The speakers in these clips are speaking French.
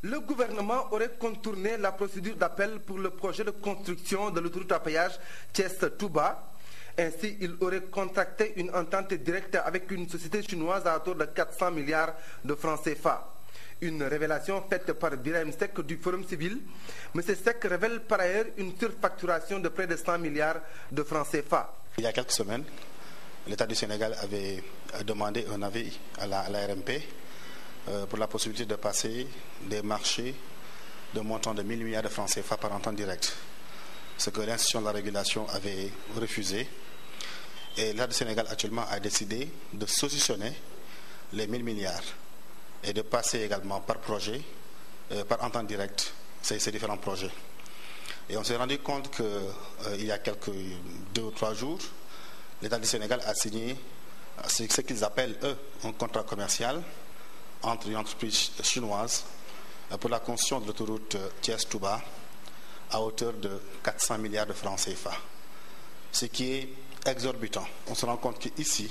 Le gouvernement aurait contourné la procédure d'appel pour le projet de construction de l'autoroute à péage Thiès-Touba. Ainsi, il aurait contracté une entente directe avec une société chinoise à hauteur de 400 milliards de francs CFA. Une révélation faite par Birahim Seck du Forum Civil. M. Seck révèle par ailleurs une surfacturation de près de 100 milliards de francs CFA. Il y a quelques semaines, l'État du Sénégal avait demandé un avis à la RMP pour la possibilité de passer des marchés de montant de 1000 milliards de francs CFA par entente directe. Ce que l'institution de la régulation avait refusé. Et l'État du Sénégal actuellement a décidé de saucissonner les 1000 milliards et de passer également par projet, par entente directe, ces différents projets. Et on s'est rendu compte qu'il y a quelques 2 ou 3 jours, l'État du Sénégal a signé ce qu'ils appellent, eux, un contrat commercial entre une entreprise chinoise pour la construction de l'autoroute Thiès-Touba à hauteur de 400 milliards de francs CFA. Ce qui est exorbitant. On se rend compte qu'ici,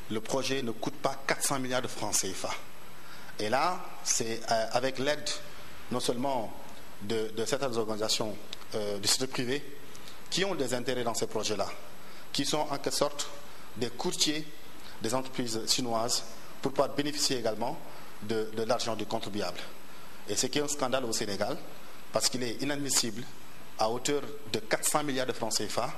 le projet ne coûte pas 400 milliards de francs CFA. Et là, c'est avec l'aide non seulement de certaines organisations du secteur privé qui ont des intérêts dans ces projets-là, qui sont en quelque sorte des courtiers des entreprises chinoises pour pouvoir bénéficier également de l'argent du contribuable. Et ce qui est un scandale au Sénégal, parce qu'il est inadmissible, à hauteur de 400 milliards de francs CFA,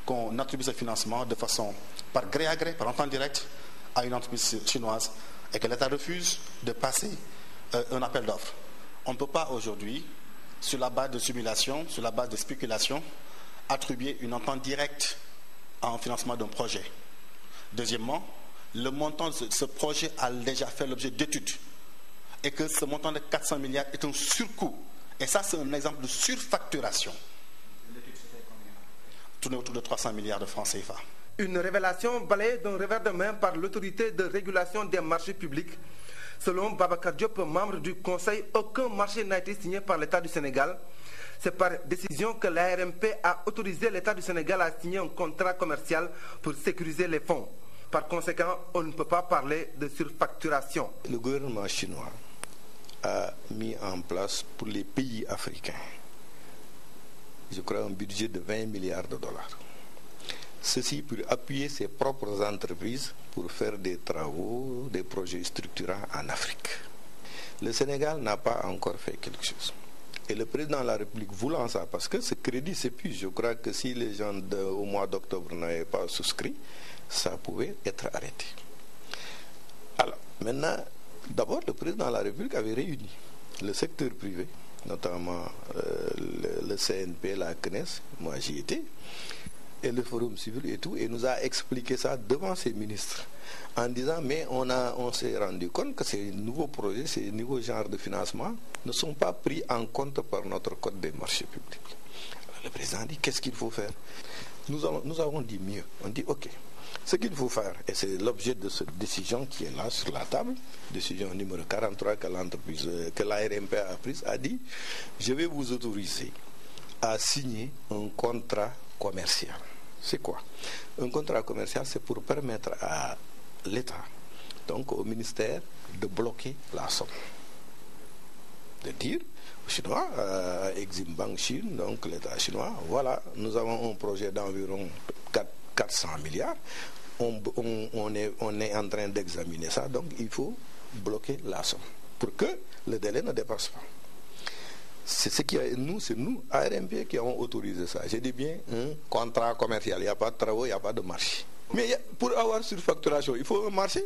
qu'on attribue ce financement de façon par gré à gré, par entente directe, à une entreprise chinoise, et que l'État refuse de passer un appel d'offres. On ne peut pas aujourd'hui, sur la base de simulation, sur la base de spéculation, attribuer une entente directe à un financement d'un projet. Deuxièmement, le montant de ce projet a déjà fait l'objet d'études et que ce montant de 400 milliards est un surcoût. Et ça, c'est un exemple de surfacturation. L'étude, c'était combien? Tourné autour de 300 milliards de francs CFA. Une révélation balayée d'un revers de main par l'autorité de régulation des marchés publics. Selon Babacar Diop, membre du Conseil, aucun marché n'a été signé par l'État du Sénégal. C'est par décision que l'ARMP a autorisé l'État du Sénégal à signer un contrat commercial pour sécuriser les fonds. Par conséquent, on ne peut pas parler de surfacturation. Le gouvernement chinois a mis en place pour les pays africains, je crois, un budget de 20 milliards de dollars. Ceci pour appuyer ses propres entreprises pour faire des travaux, des projets structurants en Afrique. Le Sénégal n'a pas encore fait quelque chose. Et le président de la République voulant ça, parce que ce crédit s'épuise, je crois que si les gens au mois d'octobre n'avaient pas souscrit, ça pouvait être arrêté. Alors, maintenant, d'abord, le président de la République avait réuni le secteur privé, notamment le CNP, la CNES, moi j'y étais, et le Forum Civil et tout, et nous a expliqué ça devant ses ministres, en disant, mais on s'est rendu compte que ces nouveaux projets, ces nouveaux genres de financement ne sont pas pris en compte par notre code des marchés publics. Alors, le président a dit, qu'est-ce qu'il faut faire? Nous avons dit mieux, on dit, ok, ce qu'il faut faire, et c'est l'objet de cette décision qui est là sur la table, décision numéro 43 que l'entreprise, que l'ARMP a prise, a dit, je vais vous autoriser à signer un contrat commercial. C'est quoi? Un contrat commercial, c'est pour permettre à l'État, donc au ministère, de bloquer la somme. De dire aux Chinois, à Exim Bank Chine, donc l'État chinois, voilà, nous avons un projet d'environ 400 milliards, on est en train d'examiner ça, donc il faut bloquer la somme pour que le délai ne dépasse pas. C'est nous, ARMP, qui avons autorisé ça. Je dis bien un contrat commercial, il n'y a pas de travaux, il n'y a pas de marché. Mais pour avoir surfacturation, il faut un marché.